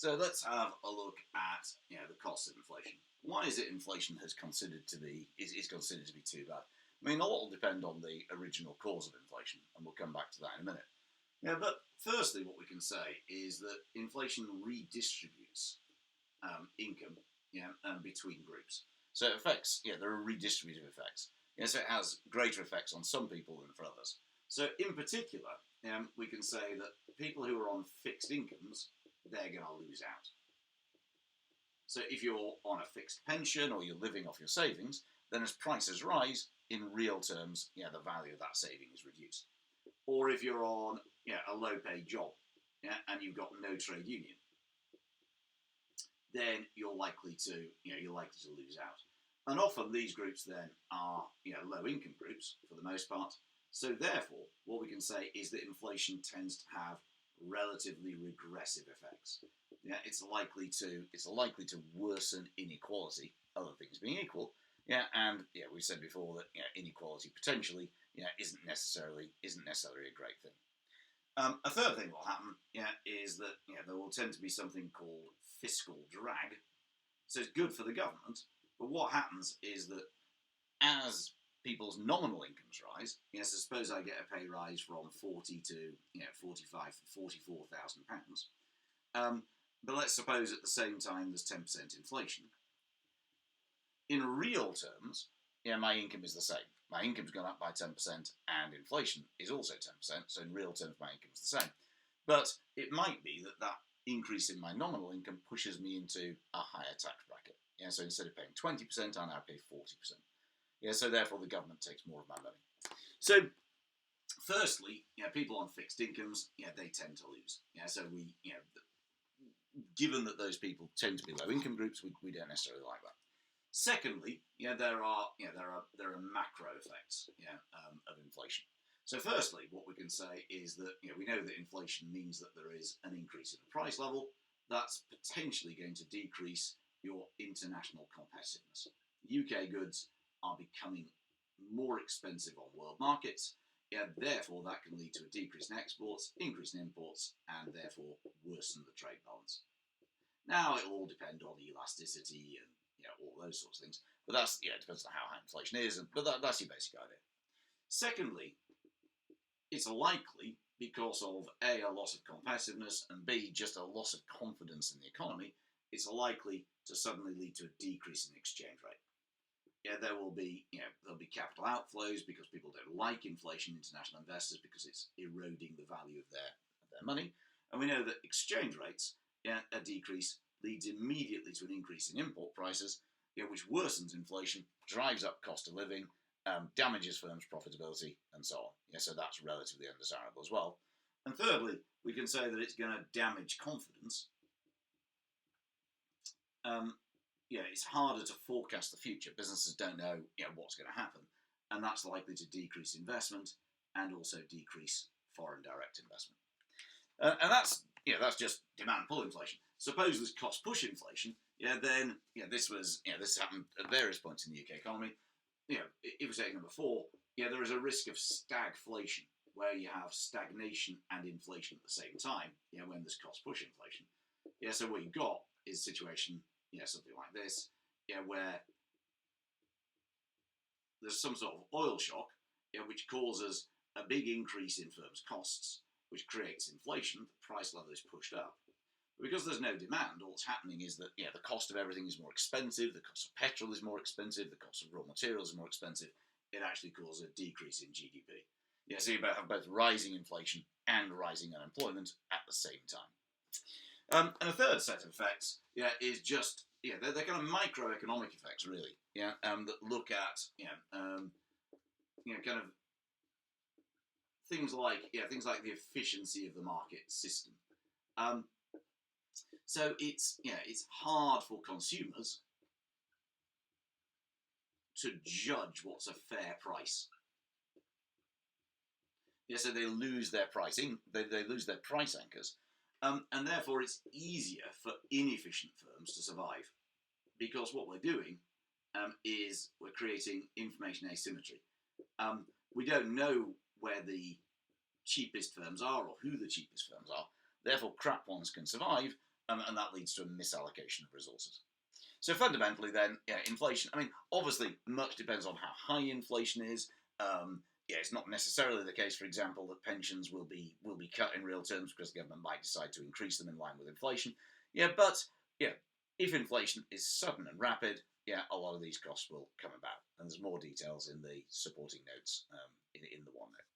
So let's have a look at the costs of inflation. Why is it inflation is considered to be too bad? I mean, a lot will depend on the original cause of inflation, and we'll come back to that in a minute. But firstly, what we can say is that inflation redistributes income between groups. So it affects, there are redistributive effects. So it has greater effects on some people than for others. So in particular, we can say that people who are on fixed incomes, they're going to lose out. So if you're on a fixed pension or you're living off your savings, then as prices rise, in real terms, the value of that saving is reduced. Or if you're on a low-paid job, and you've got no trade union, then you're likely to lose out. And often these groups then are low-income groups for the most part. So therefore, what we can say is that inflation tends to have relatively regressive effects. It's likely to worsen inequality, other things being equal. And we said before that inequality potentially isn't necessarily a great thing. A third thing will happen is that there will tend to be something called fiscal drag. So it's good for the government, but what happens is that as people's nominal incomes rise, so suppose I get a pay rise from 40 to 45, 44,000 pounds. But let's suppose at the same time there's 10% inflation. In real terms, my income is the same. My income's gone up by 10% and inflation is also 10%, so in real terms my income is the same. But it might be that increase in my nominal income pushes me into a higher tax bracket. So instead of paying 20%, I now pay 40%. So therefore the government takes more of my money. So firstly, people on fixed incomes, they tend to lose. So we, given that those people tend to be low income groups, we don't necessarily like that. Secondly, there are macro effects of inflation. So firstly, what we can say is that we know that inflation means that there is an increase in the price level. That's potentially going to decrease your international competitiveness. UK goods are becoming more expensive on world markets. Therefore, that can lead to a decrease in exports, increase in imports, and therefore worsen the trade balance. Now, it'll all depend on elasticity and all those sorts of things. But that's, it depends on how high inflation is, but that's your basic idea. Secondly, it's likely, because of A, a loss of competitiveness, and B, just a loss of confidence in the economy, it's likely to suddenly lead to a decrease in the exchange rate. There'll be capital outflows because people don't like inflation, international investors, because it's eroding the value of their money. And we know that exchange rates, a decrease leads immediately to an increase in import prices, which worsens inflation, drives up cost of living, damages firms' profitability, and so on. So that's relatively undesirable as well. And thirdly, we can say that it's going to damage confidence. It's harder to forecast the future. Businesses don't know what's going to happen, and that's likely to decrease investment and also decrease foreign direct investment. And that's just demand pull inflation. Suppose there's cost push inflation, then this happened at various points in the UK economy. If we take number 4, there is a risk of stagflation, where you have stagnation and inflation at the same time, when there's cost push inflation. So what you've got is a situation, something like this, where there's some sort of oil shock, which causes a big increase in firms' costs, which creates inflation. The price level is pushed up. But because there's no demand, all that's happening is that the cost of everything is more expensive, the cost of petrol is more expensive, the cost of raw materials is more expensive. It actually causes a decrease in GDP. So you have both rising inflation and rising unemployment at the same time. And a third set of effects is just they're kind of microeconomic effects, really. That look at kind of things like the efficiency of the market system. So it's hard for consumers to judge what's a fair price. So they lose their pricing, they lose their price anchors, and therefore it's easier for inefficient firms to survive, because what we're doing is we're creating information asymmetry. We don't know where the cheapest firms are or who the cheapest firms are. Therefore, crap ones can survive, and that leads to a misallocation of resources. So fundamentally, then, inflation. I mean, obviously, much depends on how high inflation is. It's not necessarily the case, for example, that pensions will be cut in real terms because the government might decide to increase them in line with inflation. But if inflation is sudden and rapid, a lot of these costs will come about. And there's more details in the supporting notes in the OneNote.